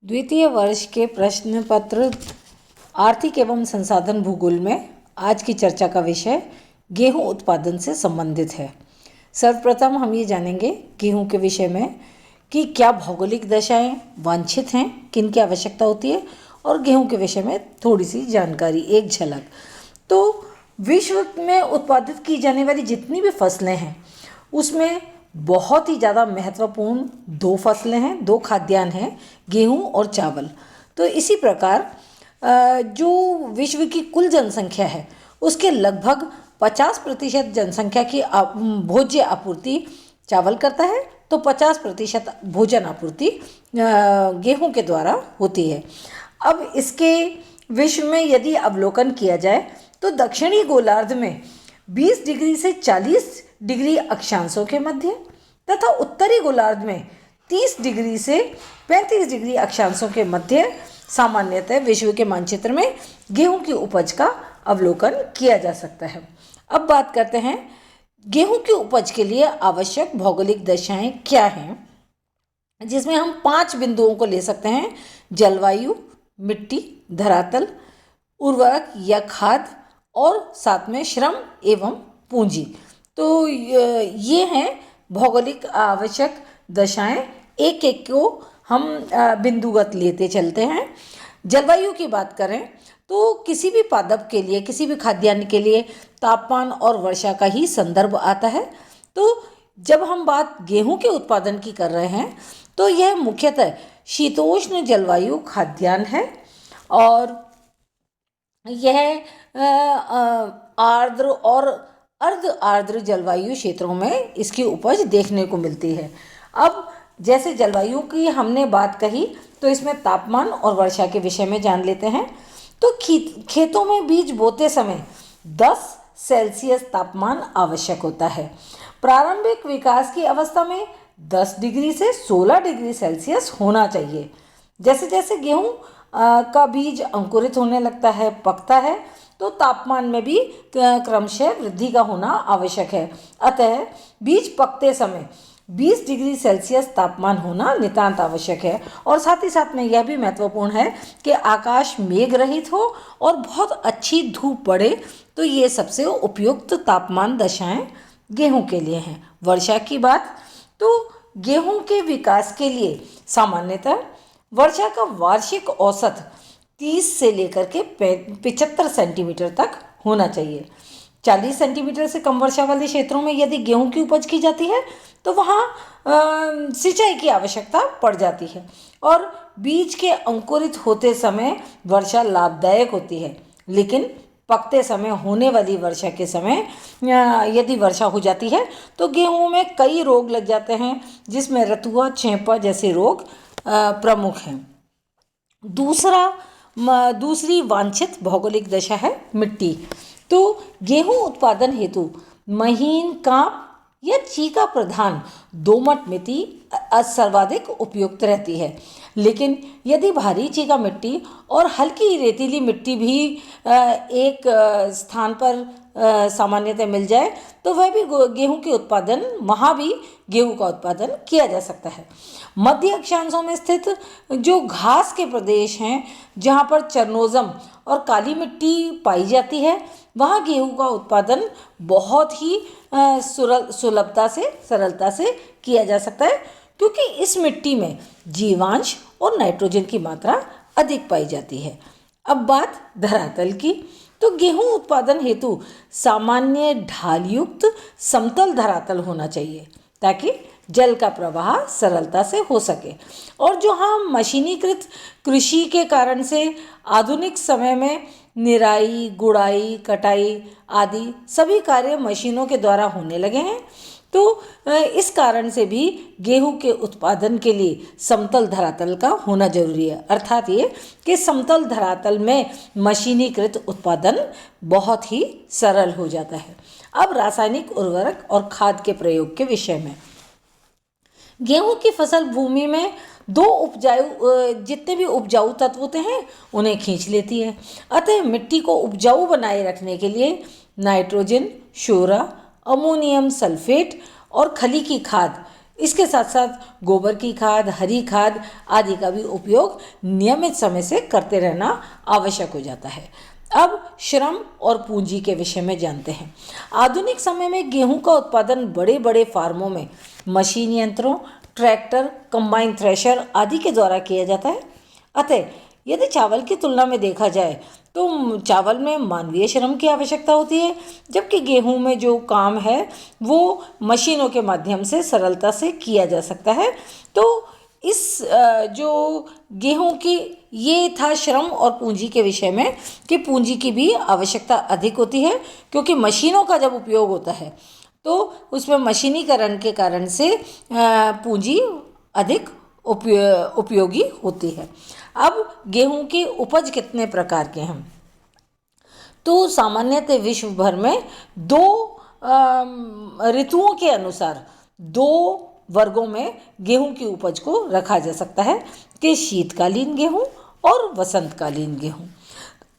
द्वितीय वर्ष के प्रश्न पत्र आर्थिक एवं संसाधन भूगोल में आज की चर्चा का विषय गेहूं उत्पादन से संबंधित है। सर्वप्रथम हम ये जानेंगे गेहूं के विषय में कि क्या भौगोलिक दशाएं वांछित हैं, किन की आवश्यकता होती है, और गेहूं के विषय में थोड़ी सी जानकारी, एक झलक। तो विश्व में उत्पादित की जाने वाली जितनी भी फसलें हैं उसमें बहुत ही ज़्यादा महत्वपूर्ण दो फसलें हैं, दो खाद्यान्न हैं, गेहूं और चावल। तो इसी प्रकार जो विश्व की कुल जनसंख्या है उसके लगभग 50% जनसंख्या की भोज्य आपूर्ति चावल करता है, तो 50% भोजन आपूर्ति गेहूं के द्वारा होती है। अब इसके विश्व में यदि अवलोकन किया जाए तो दक्षिणी गोलार्ध में 20 डिग्री से 40 डिग्री अक्षांशों के मध्य तथा उत्तरी गोलार्ध में 30 डिग्री से 35 डिग्री अक्षांशों के मध्य सामान्यतः विश्व के मानचित्र में गेहूं की उपज का अवलोकन किया जा सकता है। अब बात करते हैं गेहूं की उपज के लिए आवश्यक भौगोलिक दशाएं क्या हैं, जिसमें हम 5 बिंदुओं को ले सकते हैं: जलवायु, मिट्टी, धरातल, उर्वरक या खाद और साथ में श्रम एवं पूंजी। तो ये हैं भौगोलिक आवश्यक दशाएं। एक एक को हम बिंदुगत लेते चलते हैं। जलवायु की बात करें तो किसी भी पादप के लिए, किसी भी खाद्यान्न के लिए तापमान और वर्षा का ही संदर्भ आता है। तो जब हम बात गेहूं के उत्पादन की कर रहे हैं तो यह मुख्यतः शीतोष्ण जलवायु खाद्यान्न है और यह आर्द्र और अर्ध आर्द्र जलवायु क्षेत्रों में इसकी उपज देखने को मिलती है। अब जैसे जलवायु की हमने बात कही तो इसमें तापमान और वर्षा के विषय में जान लेते हैं। तो खेतों में बीज बोते समय 10 सेल्सियस तापमान आवश्यक होता है। प्रारंभिक विकास की अवस्था में 10 डिग्री से 16 डिग्री सेल्सियस होना चाहिए। जैसे जैसे गेहूं का बीज अंकुरित होने लगता है, पकता है, तो तापमान में भी क्रमशः वृद्धि का होना आवश्यक है। अतः बीज पकते समय 20 डिग्री सेल्सियस तापमान होना नितांत आवश्यक है। और साथ ही साथ में यह भी महत्वपूर्ण है कि आकाश मेघ रहित हो और बहुत अच्छी धूप पड़े, तो ये सबसे उपयुक्त तापमान दशाएं गेहूं के लिए हैं। वर्षा की बात, तो गेहूं के विकास के लिए सामान्यतः वर्षा का वार्षिक औसत 30 से लेकर के 75 सेंटीमीटर तक होना चाहिए। 40 सेंटीमीटर से कम वर्षा वाले क्षेत्रों में यदि गेहूं की उपज की जाती है तो वहाँ सिंचाई की आवश्यकता पड़ जाती है और बीज के अंकुरित होते समय वर्षा लाभदायक होती है। लेकिन पकते समय होने वाली वर्षा के समय यदि वर्षा हो जाती है तो गेहूं में कई रोग लग जाते हैं, जिसमें रतुआ, चेपा जैसे रोग प्रमुख हैं। दूसरी वांछित भौगोलिक दशा है मिट्टी। तो गेहूं उत्पादन हेतु महीन कांप या चीका प्रधान दोमट मिट्टी सर्वाधिक उपयुक्त रहती है। लेकिन यदि भारी चीका मिट्टी और हल्की रेतीली मिट्टी भी एक स्थान पर सामान्यतः मिल जाए तो वह भी गेहूं के उत्पादन, वहाँ भी गेहूं का उत्पादन किया जा सकता है। मध्य अक्षांशों में स्थित जो घास के प्रदेश हैं, जहाँ पर चरनोजम और काली मिट्टी पाई जाती है, वहाँ गेहूं का उत्पादन बहुत ही सुलभता से, सरलता से किया जा सकता है, क्योंकि इस मिट्टी में जीवांश और नाइट्रोजन की मात्रा अधिक पाई जाती है। अब बात धरातल की, तो गेहूं उत्पादन हेतु सामान्य ढालयुक्त समतल धरातल होना चाहिए ताकि जल का प्रवाह सरलता से हो सके। और जो हम मशीनीकृत कृषि के कारण से आधुनिक समय में निराई, गुड़ाई, कटाई आदि सभी कार्य मशीनों के द्वारा होने लगे हैं, तो इस कारण से भी गेहूं के उत्पादन के लिए समतल धरातल का होना जरूरी है। अर्थात ये कि समतल धरातल में मशीनीकृत उत्पादन बहुत ही सरल हो जाता है। अब रासायनिक उर्वरक और खाद के प्रयोग के विषय में, गेहूं की फसल भूमि में जितने भी उपजाऊ तत्व होते हैं उन्हें खींच लेती है। अतः मिट्टी को उपजाऊ बनाए रखने के लिए नाइट्रोजन, शोरा, अमोनियम सल्फेट और खली की खाद इसके साथ साथ गोबर की खाद, हरी खाद आदि का भी उपयोग नियमित समय से करते रहना आवश्यक हो जाता है। अब श्रम और पूंजी के विषय में जानते हैं। आधुनिक समय में गेहूं का उत्पादन बड़े बड़े फार्मों में मशीन यंत्रों, ट्रैक्टर, कंबाइन थ्रेशर आदि के द्वारा किया जाता है। अतः यदि चावल की तुलना में देखा जाए तो चावल में मानवीय श्रम की आवश्यकता होती है, जबकि गेहूं में जो काम है वो मशीनों के माध्यम से सरलता से किया जा सकता है। तो इस जो गेहूं की, ये था श्रम और पूंजी के विषय में कि पूंजी की भी आवश्यकता अधिक होती है, क्योंकि मशीनों का जब उपयोग होता है तो उसमें मशीनीकरण के कारण से पूंजी अधिक उपयोगी होती है। अब गेहूं की उपज कितने प्रकार के हैं? तो सामान्यतः विश्व भर में दो ऋतुओं के अनुसार दो वर्गों में गेहूं की उपज को रखा जा सकता है कि शीतकालीन गेहूं और वसंतकालीन गेहूं।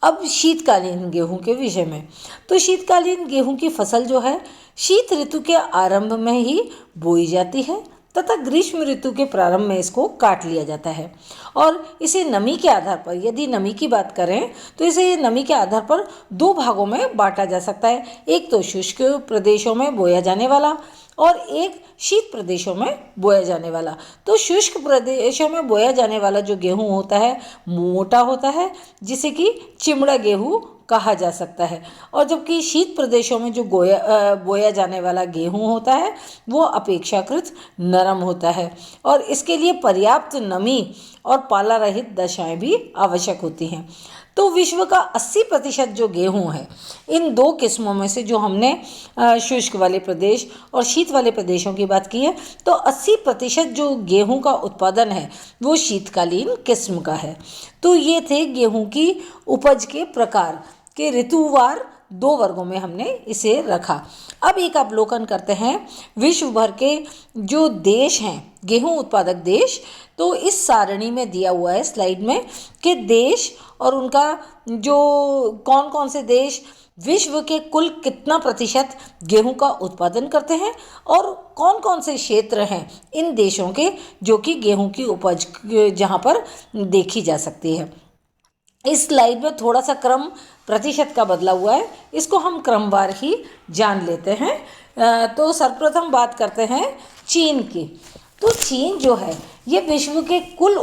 अब शीतकालीन गेहूं के विषय में, तो शीतकालीन गेहूं की फसल जो है शीत ऋतु के आरंभ में ही बोई जाती है तथा ग्रीष्म ऋतु के प्रारंभ में इसको काट लिया जाता है। और इसे नमी के आधार पर, यदि नमी की बात करें तो इसे नमी के आधार पर दो भागों में बांटा जा सकता है। एक तो शुष्क प्रदेशों में बोया जाने वाला और एक शीत प्रदेशों में बोया जाने वाला। तो शुष्क प्रदेशों में बोया जाने वाला जो गेहूं होता है मोटा होता है, जिसे कि चिमड़ा गेहूं कहा जा सकता है। और जबकि शीत प्रदेशों में जो बोया जाने वाला गेहूं होता है वो अपेक्षाकृत नरम होता है और इसके लिए पर्याप्त नमी और पाला रहित दशाएं भी आवश्यक होती हैं। तो विश्व का 80% जो गेहूं है, इन दो किस्मों में से जो हमने शुष्क वाले प्रदेश और शीत वाले प्रदेशों की बात की है, तो 80% जो गेहूं का उत्पादन है वो शीतकालीन किस्म का है। तो ये थे गेहूं की उपज के प्रकार के ऋतुवार दो वर्गों में हमने इसे रखा। अब एक अवलोकन करते हैं विश्व भर के जो देश हैं, गेहूं उत्पादक देश। तो इस सारणी में दिया हुआ है स्लाइड में कि देश और उनका जो कौन कौन से देश विश्व के कुल कितना प्रतिशत गेहूं का उत्पादन करते हैं और कौन कौन से क्षेत्र हैं इन देशों के जो कि गेहूं की उपज जहां पर देखी जा सकती है। इस स्लाइड में थोड़ा सा क्रम प्रतिशत का बदला हुआ है, इसको हम क्रमवार ही जान लेते हैं। तो सर्वप्रथम बात करते हैं चीन की। तो चीन जो है ये विश्व के कुल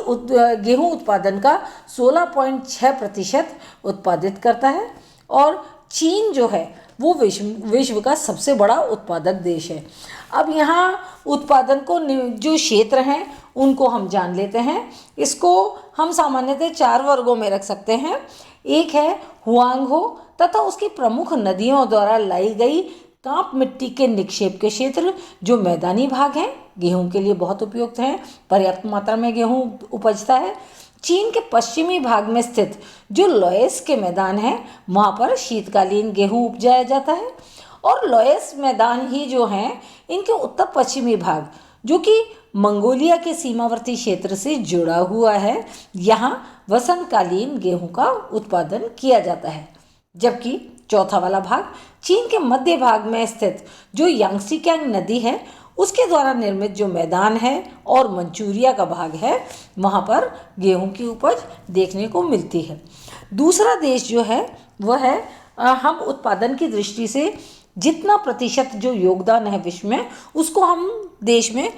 गेहूं उत्पादन का 16.6% उत्पादित करता है और चीन जो है वो विश्व का सबसे बड़ा उत्पादक देश है। अब यहाँ उत्पादन को जो क्षेत्र हैं उनको हम जान लेते हैं। इसको हम सामान्यतः 4 वर्गों में रख सकते हैं। एक है हुआंगहो तथा उसकी प्रमुख नदियों द्वारा लाई गई कांप मिट्टी के निक्षेप के क्षेत्र जो मैदानी भाग हैं, गेहूं के लिए बहुत उपयुक्त हैं, पर्याप्त मात्रा में गेहूं उपजता है। चीन के पश्चिमी भाग में स्थित जो लोएस के मैदान हैं वहाँ पर शीतकालीन गेहूं उपजाया जाता है। और लोएस मैदान ही जो हैं इनके उत्तर पश्चिमी भाग जो कि मंगोलिया के सीमावर्ती क्षेत्र से जुड़ा हुआ है, यहाँ वसंतकालीन गेहूं का उत्पादन किया जाता है। जबकि चौथा वाला भाग चीन के मध्य भाग में स्थित जो यांगसी नदी है उसके द्वारा निर्मित जो मैदान है और मंचूरिया का भाग है वहाँ पर गेहूं की उपज देखने को मिलती है। दूसरा देश जो है वह है हम उत्पादन की दृष्टि से जितना प्रतिशत जो योगदान है विश्व में उसको हम देश में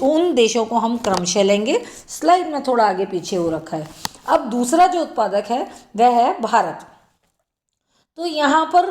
उन देशों को हम क्रमशः लेंगे। स्लाइड में थोड़ा आगे पीछे हो रखा है। अब दूसरा जो उत्पादक है वह है भारत। तो यहाँ पर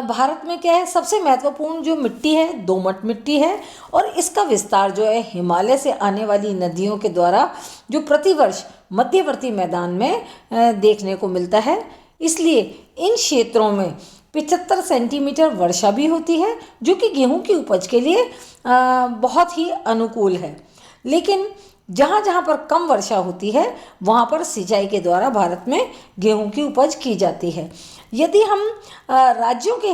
भारत में क्या है, सबसे महत्वपूर्ण जो मिट्टी है दोमट मिट्टी है और इसका विस्तार जो है हिमालय से आने वाली नदियों के द्वारा जो प्रतिवर्ष मध्यवर्ती मैदान में देखने को मिलता है। इसलिए इन क्षेत्रों में 75 सेंटीमीटर वर्षा भी होती है जो कि गेहूं की उपज के लिए बहुत ही अनुकूल है। लेकिन जहाँ जहाँ पर कम वर्षा होती है वहाँ पर सिंचाई के द्वारा भारत में गेहूं की उपज की जाती है। यदि हम राज्यों के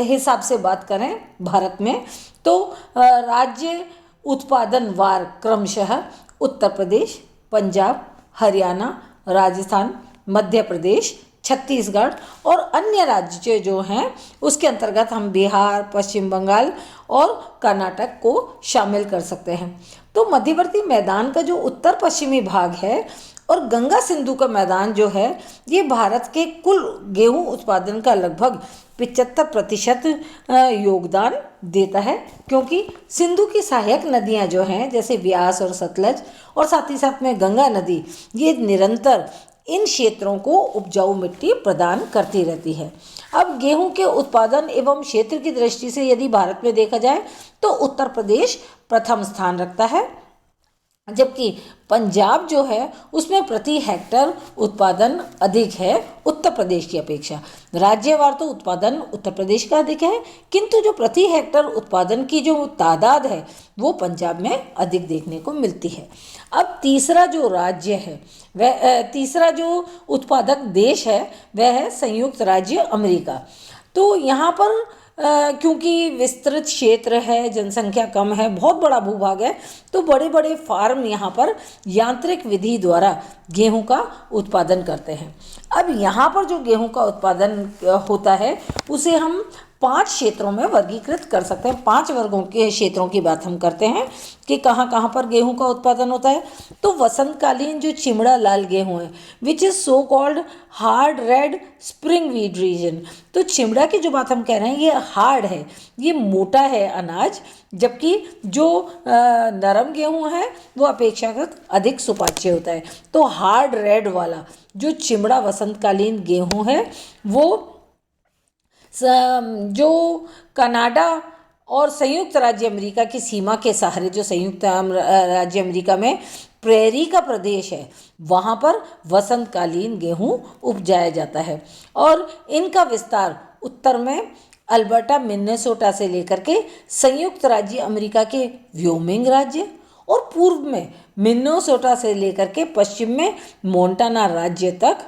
हिसाब से बात करें भारत में तो राज्य उत्पादन वार क्रमशः उत्तर प्रदेश, पंजाब, हरियाणा, राजस्थान, मध्य प्रदेश, छत्तीसगढ़ और अन्य राज्य जो हैं उसके अंतर्गत हम बिहार, पश्चिम बंगाल और कर्नाटक को शामिल कर सकते हैं। तो मध्यवर्ती मैदान का जो उत्तर पश्चिमी भाग है और गंगा सिंधु का मैदान जो है, ये भारत के कुल गेहूं उत्पादन का लगभग 75% योगदान देता है, क्योंकि सिंधु की सहायक नदियां जो हैं जैसे व्यास और सतलज और साथ ही साथ में गंगा नदी, ये निरंतर इन क्षेत्रों को उपजाऊ मिट्टी प्रदान करती रहती है। अब गेहूं के उत्पादन एवं क्षेत्र की दृष्टि से यदि भारत में देखा जाए तो उत्तर प्रदेश प्रथम स्थान रखता है, जबकि पंजाब जो है उसमें प्रति हेक्टर उत्पादन अधिक है उत्तर प्रदेश की अपेक्षा। राज्यवार तो उत्पादन उत्तर प्रदेश का अधिक है, किंतु जो प्रति हेक्टर उत्पादन की जो तादाद है वो पंजाब में अधिक देखने को मिलती है। अब तीसरा जो राज्य है वह तीसरा जो उत्पादक देश है वह है संयुक्त राज्य अमेरिका। तो यहाँ पर क्योंकि विस्तृत क्षेत्र है, जनसंख्या कम है, बहुत बड़ा भूभाग है, तो बड़े बड़े फार्म यहाँ पर यांत्रिक विधि द्वारा गेहूं का उत्पादन करते हैं। अब यहाँ पर जो गेहूं का उत्पादन होता है उसे हम 5 क्षेत्रों में वर्गीकृत कर सकते हैं। 5 वर्गों के क्षेत्रों की बात हम करते हैं कि कहाँ कहाँ पर गेहूं का उत्पादन होता है। तो वसंतकालीन जो चिमड़ा लाल गेहूं है, which is so called hard red spring wheat region. तो चिमड़ा की जो बात हम कह रहे हैं ये हार्ड है, ये मोटा है अनाज, जबकि जो नरम गेहूं है वो अपेक्षाकृत अधिक सुपाच्य होता है। तो हार्ड रेड वाला जो चिमड़ा वसंतकालीन गेहूं है वो जो कनाडा और संयुक्त राज्य अमेरिका की सीमा के सहारे, जो संयुक्त राज्य अमेरिका में प्रेरी का प्रदेश है, वहाँ पर वसंतकालीन गेहूँ उपजाया जाता है। और इनका विस्तार उत्तर में अल्बर्टा मिनेसोटा से लेकर के संयुक्त राज्य अमेरिका के व्योमिंग राज्य और पूर्व में मिनेसोटा से लेकर के पश्चिम में मोंटाना राज्य तक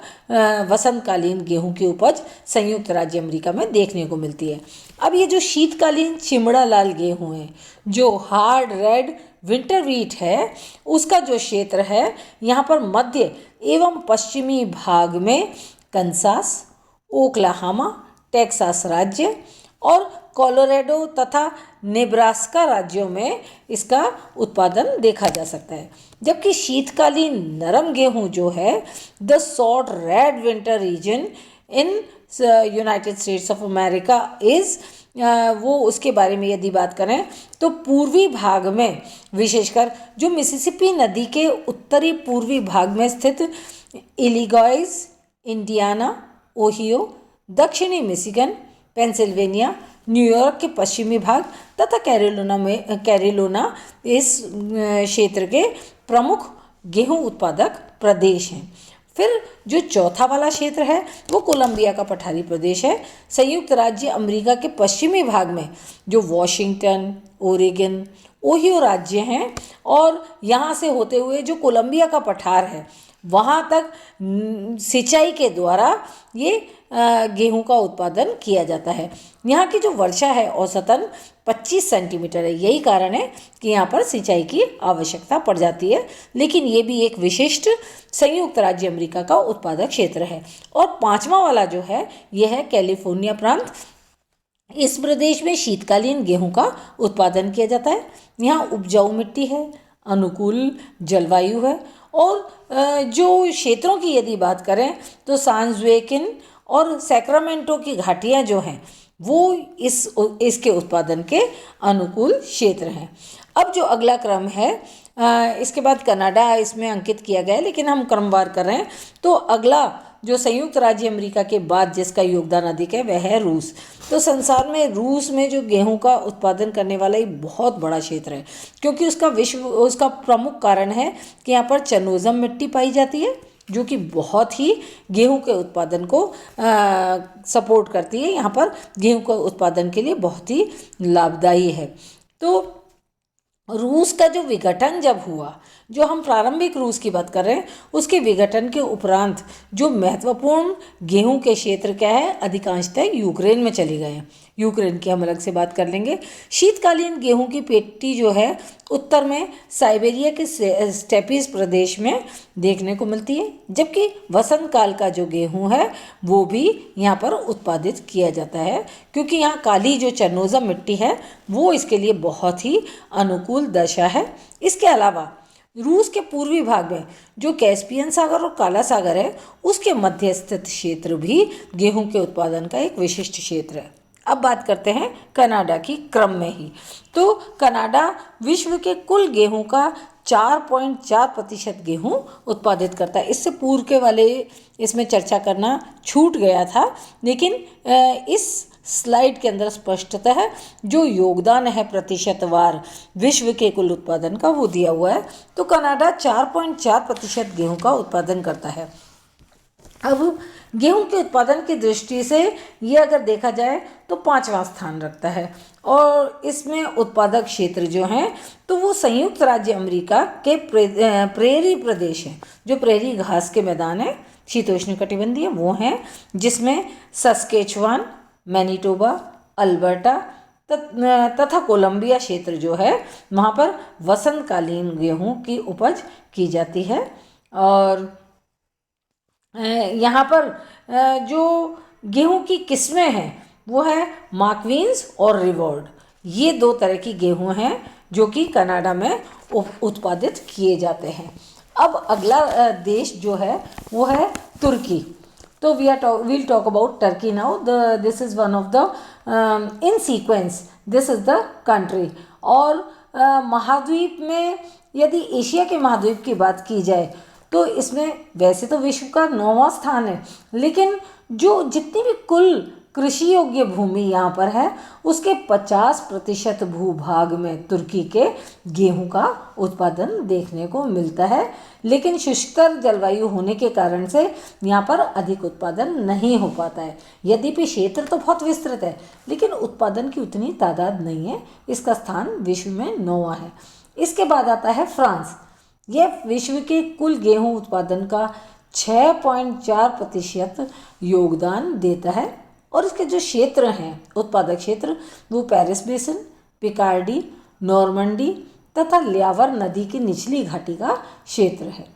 वसंतकालीन गेहूं की उपज संयुक्त राज्य अमेरिका में देखने को मिलती है। अब ये जो शीतकालीन चिमड़ा लाल गेहूं है, जो हार्ड रेड विंटर व्हीट है, उसका जो क्षेत्र है यहाँ पर मध्य एवं पश्चिमी भाग में कंसास, ओक्लाहोमा, टेक्सास राज्य और कोलोराडो तथा नेब्रास्का राज्यों में इसका उत्पादन देखा जा सकता है। जबकि शीतकालीन नरम गेहूं जो है the short red winter region in United States of America is वो उसके बारे में यदि बात करें तो पूर्वी भाग में, विशेषकर जो मिसिसिपी नदी के उत्तरी पूर्वी भाग में स्थित इलिगॉइस, इंडियाना, ओहियो, दक्षिणी मिशिगन, पेंसिल्वेनिया, न्यूयॉर्क के पश्चिमी भाग तथा कैरोलिना इस क्षेत्र के प्रमुख गेहूं उत्पादक प्रदेश हैं। फिर जो चौथा वाला क्षेत्र है वो कोलंबिया का पठारी प्रदेश है। संयुक्त राज्य अमेरिका के पश्चिमी भाग में जो वॉशिंगटन, ओरेगन, ओहियो राज्य हैं और यहाँ से होते हुए जो कोलंबिया का पठार है वहाँ तक सिंचाई के द्वारा ये गेहूं का उत्पादन किया जाता है। यहाँ की जो वर्षा है औसतन 25 सेंटीमीटर है। यही कारण है कि यहाँ पर सिंचाई की आवश्यकता पड़ जाती है, लेकिन ये भी एक विशिष्ट संयुक्त राज्य अमेरिका का उत्पादक क्षेत्र है। और 5वां वाला जो है यह है कैलिफोर्निया प्रांत। इस प्रदेश में शीतकालीन गेहूं का उत्पादन किया जाता है। यहाँ उपजाऊ मिट्टी है, अनुकूल जलवायु है और जो क्षेत्रों की यदि बात करें तो सांस जोकिन और सैक्रामेंटो की घाटियाँ जो हैं वो इसके उत्पादन के अनुकूल क्षेत्र हैं। अब जो अगला क्रम है इसके बाद कनाडा इसमें अंकित किया गया है, लेकिन हम क्रमवार कर रहे हैं। तो अगला जो संयुक्त राज्य अमेरिका के बाद जिसका योगदान अधिक है वह है रूस। तो संसार में रूस में जो गेहूं का उत्पादन करने वाला एक बहुत बड़ा क्षेत्र है, क्योंकि उसका प्रमुख कारण है कि यहाँ पर चनोजम मिट्टी पाई जाती है जो कि बहुत ही गेहूं के उत्पादन को सपोर्ट करती है। यहाँ पर गेहूं के उत्पादन के लिए बहुत ही लाभदायी है। तो रूस का जो विघटन जब हुआ, जो हम प्रारंभिक रूस की बात कर रहे हैं, उसके विघटन के उपरांत जो महत्वपूर्ण गेहूं के क्षेत्र क्या है, अधिकांशतः यूक्रेन में चले गए हैं। यूक्रेन की हम अलग से बात कर लेंगे। शीतकालीन गेहूं की पेटी जो है उत्तर में साइबेरिया के स्टेपीज प्रदेश में देखने को मिलती है, जबकि वसंत काल का जो गेहूं है वो भी यहाँ पर उत्पादित किया जाता है, क्योंकि यहाँ काली जो चरनोज़म मिट्टी है वो इसके लिए बहुत ही अनुकूल दशा है। इसके अलावा रूस के पूर्वी भाग में जो कैस्पियन सागर और काला सागर है उसके मध्य स्थित क्षेत्र भी गेहूं के उत्पादन का एक विशिष्ट क्षेत्र है। अब बात करते हैं कनाडा की क्रम में ही। तो कनाडा विश्व के कुल गेहूं का 4.4% गेहूं उत्पादित करता है। इससे पूर्व के वाले इसमें चर्चा करना छूट गया था, लेकिन इस स्लाइड के अंदर स्पष्टतः जो योगदान है प्रतिशतवार विश्व के कुल उत्पादन का वो दिया हुआ है। तो कनाडा 4.4% गेहूं का उत्पादन करता है। अब गेहूं के उत्पादन की दृष्टि से ये अगर देखा जाए तो 5वां स्थान रखता है, और इसमें उत्पादक क्षेत्र जो हैं तो वो संयुक्त राज्य अमेरिका के प्रेरी प्रदेश हैं, जो प्रेरी घास के मैदान है शीतोष्णकटिबंधीय वो हैं, जिसमें सस्केचुआन, मैनीटोबा, अल्बर्टा तथा कोलंबिया क्षेत्र जो है वहाँ पर वसंतकालीन गेहूं की उपज की जाती है। और यहाँ पर जो गेहूं की किस्में हैं वो है मार्कवीन्स और रिवॉर्ड। ये 2 तरह की गेहूं हैं जो कि कनाडा में उत्पादित किए जाते हैं। अब अगला देश जो है वो है तुर्की। तो we'll talk about Turkey now. This is one of the in sequence. This is the country. और महाद्वीप में यदि एशिया के महाद्वीप की बात की जाए तो इसमें वैसे तो विश्व का 9वां स्थान है, लेकिन जो जितनी भी कुल कृषि योग्य भूमि यहाँ पर है उसके 50% भूभाग में तुर्की के गेहूं का उत्पादन देखने को मिलता है। लेकिन शुष्कर जलवायु होने के कारण से यहाँ पर अधिक उत्पादन नहीं हो पाता है। यद्यपि क्षेत्र तो बहुत विस्तृत है, लेकिन उत्पादन की उतनी तादाद नहीं है। इसका स्थान विश्व में 9वां है। इसके बाद आता है फ्रांस। यह विश्व के कुल गेहूं उत्पादन का 6.4% योगदान देता है, और इसके जो क्षेत्र हैं उत्पादक क्षेत्र वो पेरिस बेसिन, पिकार्डी, नॉर्मंडी तथा ल्यावर नदी की निचली घाटी का क्षेत्र है।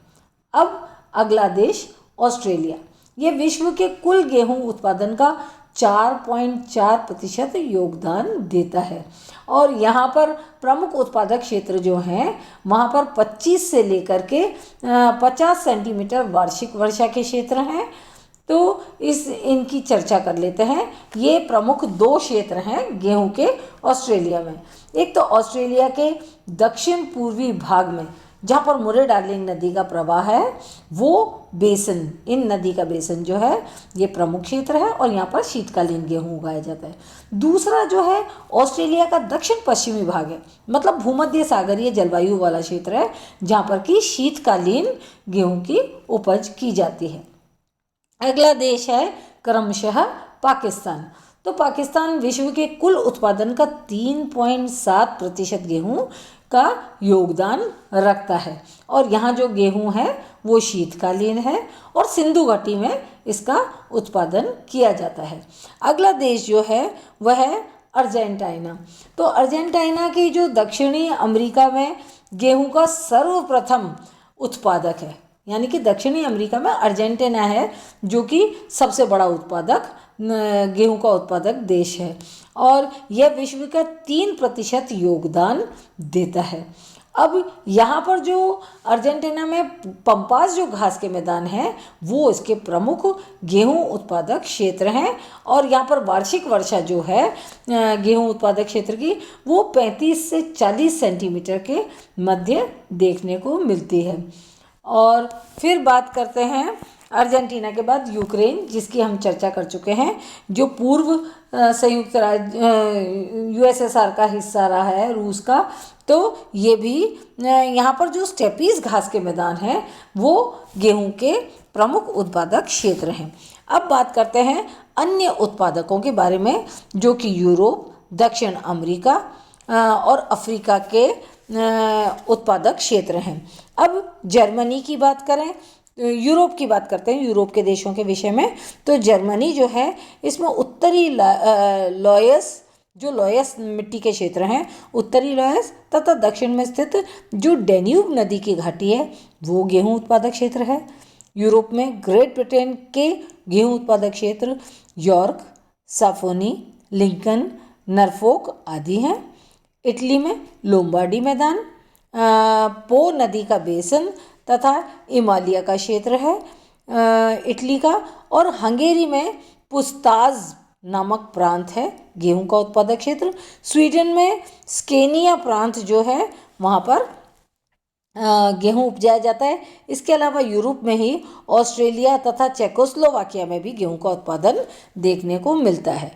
अब अगला देश ऑस्ट्रेलिया। ये विश्व के कुल गेहूं उत्पादन का 4.4% योगदान देता है, और यहाँ पर प्रमुख उत्पादक क्षेत्र जो हैं वहाँ पर 25 से लेकर के 50 सेंटीमीटर वार्षिक वर्षा के क्षेत्र हैं। तो इनकी चर्चा कर लेते हैं। ये प्रमुख 2 क्षेत्र हैं गेहूं के ऑस्ट्रेलिया में। एक तो ऑस्ट्रेलिया के दक्षिण पूर्वी भाग में जहाँ पर मुरे डार्लिंग नदी का प्रवाह है वो बेसिन, इन नदी का बेसिन जो है ये प्रमुख क्षेत्र है, और यहाँ पर शीतकालीन गेहूं उगाया जाता है। दूसरा जो है ऑस्ट्रेलिया का दक्षिण पश्चिमी भाग है, मतलब भूमध्य सागरीय जलवायु वाला क्षेत्र है जहाँ पर कि शीतकालीन गेहूं की उपज की जाती है। अगला देश है क्रमशः पाकिस्तान। तो पाकिस्तान विश्व के कुल उत्पादन का 3.7% गेहूं का योगदान रखता है, और यहाँ जो गेहूं है वो शीतकालीन है और सिंधु घाटी में इसका उत्पादन किया जाता है। अगला देश जो है वह है अर्जेंटीना। तो अर्जेंटीना की जो दक्षिणी अमेरिका में गेहूं का सर्वप्रथम उत्पादक है, यानी कि दक्षिणी अमेरिका में अर्जेंटीना है जो कि सबसे बड़ा उत्पादक गेहूं का उत्पादक देश है, और यह विश्व का 3% योगदान देता है। अब यहाँ पर जो अर्जेंटीना में पंपास जो घास के मैदान हैं वो इसके प्रमुख गेहूं उत्पादक क्षेत्र हैं, और यहाँ पर वार्षिक वर्षा जो है गेहूं उत्पादक क्षेत्र की वो 35 से 40 सेंटीमीटर के मध्य देखने को मिलती है। और फिर बात करते हैं अर्जेंटीना के बाद यूक्रेन, जिसकी हम चर्चा कर चुके हैं, जो पूर्व संयुक्त राज्य यूएसएसआर का हिस्सा रहा है रूस का। तो ये भी यहाँ पर जो स्टेपीज घास के मैदान हैं वो गेहूं के प्रमुख उत्पादक क्षेत्र हैं। अब बात करते हैं अन्य उत्पादकों के बारे में जो कि यूरोप, दक्षिण अमेरिका और अफ्रीका के उत्पादक क्षेत्र हैं। अब जर्मनी की बात करें यूरोप की बात करते हैं, यूरोप के देशों के विषय में, तो जर्मनी जो है इसमें उत्तरी लोयस मिट्टी के क्षेत्र हैं, उत्तरी लोयस तथा दक्षिण में स्थित जो डेन्यूब नदी की घाटी है वो गेहूं उत्पादक क्षेत्र है। यूरोप में ग्रेट ब्रिटेन के गेहूं उत्पादक क्षेत्र यॉर्क, साफोनी, लिंकन, नरफोक आदि हैं। इटली में लोम्बार्डी मैदान, पो नदी का बेसन तथा इमालिया का क्षेत्र है इटली का, और हंगेरी में पुस्ताज नामक प्रांत है गेहूं का उत्पादक क्षेत्र। स्वीडन में स्केनिया प्रांत जो है वहाँ पर गेहूं उपजाया जाता है। इसके अलावा यूरोप में ही ऑस्ट्रेलिया तथा चेकोस्लोवाकिया में भी गेहूं का उत्पादन देखने को मिलता है।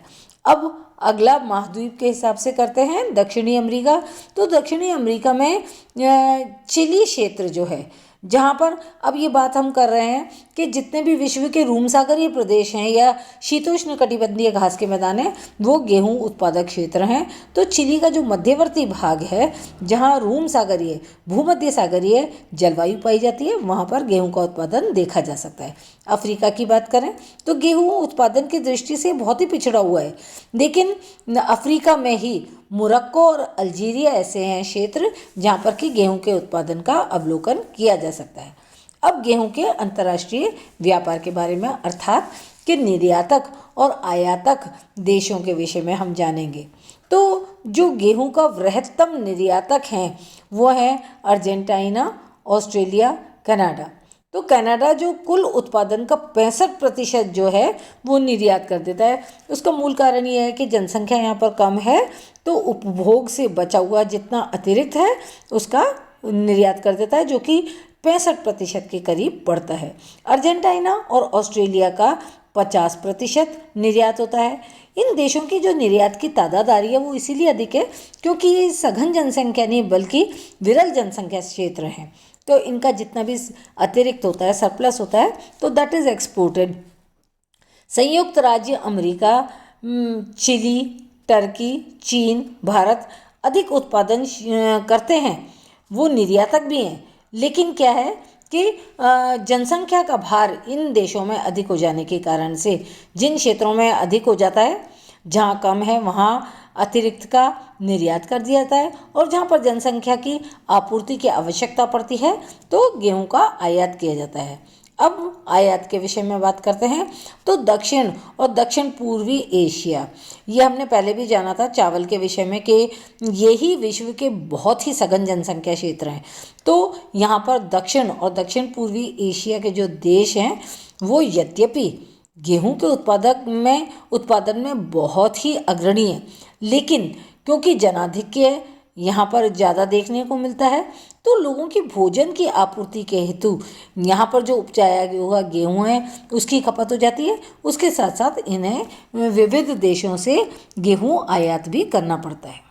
अब अगला महाद्वीप के हिसाब से करते हैं दक्षिणी अमेरिका। तो दक्षिणी अमेरिका में चिली क्षेत्र जो है, जहाँ पर अब ये बात हम कर रहे हैं कि जितने भी विश्व के रूम सागरीय प्रदेश हैं या शीतोष्ण कटिबंधीय घास के मैदान हैं वो गेहूं उत्पादक क्षेत्र हैं। तो चिली का जो मध्यवर्ती भाग है जहाँ रूम सागरीय भूमध्य सागरीय जलवायु पाई जाती है वहाँ पर गेहूं का उत्पादन देखा जा सकता है। अफ्रीका की बात करें तो गेहूं उत्पादन की दृष्टि से बहुत ही पिछड़ा हुआ है, लेकिन अफ्रीका में ही मोरक्को और अल्जीरिया ऐसे हैं क्षेत्र जहाँ पर कि गेहूं के उत्पादन का अवलोकन किया जा सकता है। अब गेहूं के अंतर्राष्ट्रीय व्यापार के बारे में, अर्थात कि निर्यातक और आयातक देशों के विषय में हम जानेंगे। तो जो गेहूं का वृहत्तम निर्यातक हैं वो हैं अर्जेंटीना, ऑस्ट्रेलिया, कनाडा। तो कनाडा जो कुल उत्पादन का 65% जो है वो निर्यात कर देता है। उसका मूल कारण ये है कि जनसंख्या यहाँ पर कम है, तो उपभोग से बचा हुआ जितना अतिरिक्त है उसका निर्यात कर देता है, जो कि 65% के करीब पड़ता है। अर्जेंटीना और ऑस्ट्रेलिया का 50% निर्यात होता है। इन देशों की जो निर्यात की तादादारी है वो इसीलिए अधिक है क्योंकि ये सघन जनसंख्या नहीं बल्कि विरल जनसंख्या क्षेत्र हैं। तो इनका जितना भी अतिरिक्त होता है, सरप्लस होता है, तो दैट इज़ एक्सपोर्टेड। संयुक्त राज्य अमेरिका, चिली, टर्की, चीन, भारत अधिक उत्पादन करते हैं, वो निर्यातक भी हैं। लेकिन क्या है कि जनसंख्या का भार इन देशों में अधिक हो जाने के कारण से जिन क्षेत्रों में अधिक हो जाता है, जहाँ कम है वहाँ अतिरिक्त का निर्यात कर दिया जाता है, और जहाँ पर जनसंख्या की आपूर्ति की आवश्यकता पड़ती है तो गेहूं का आयात किया जाता है। अब आयात के विषय में बात करते हैं। तो दक्षिण और दक्षिण पूर्वी एशिया, ये हमने पहले भी जाना था चावल के विषय में कि यही विश्व के बहुत ही सघन जनसंख्या क्षेत्र हैं। तो यहाँ पर दक्षिण और दक्षिण पूर्वी एशिया के जो देश हैं वो यद्यपि गेहूं के उत्पादन में बहुत ही अग्रणी है, लेकिन क्योंकि जनाधिक्य यहाँ पर ज़्यादा देखने को मिलता है तो लोगों की भोजन की आपूर्ति के हेतु यहाँ पर जो उपजाया हुआ गेहूँ है उसकी खपत हो जाती है। उसके साथ साथ इन्हें विविध देशों से गेहूँ आयात भी करना पड़ता है।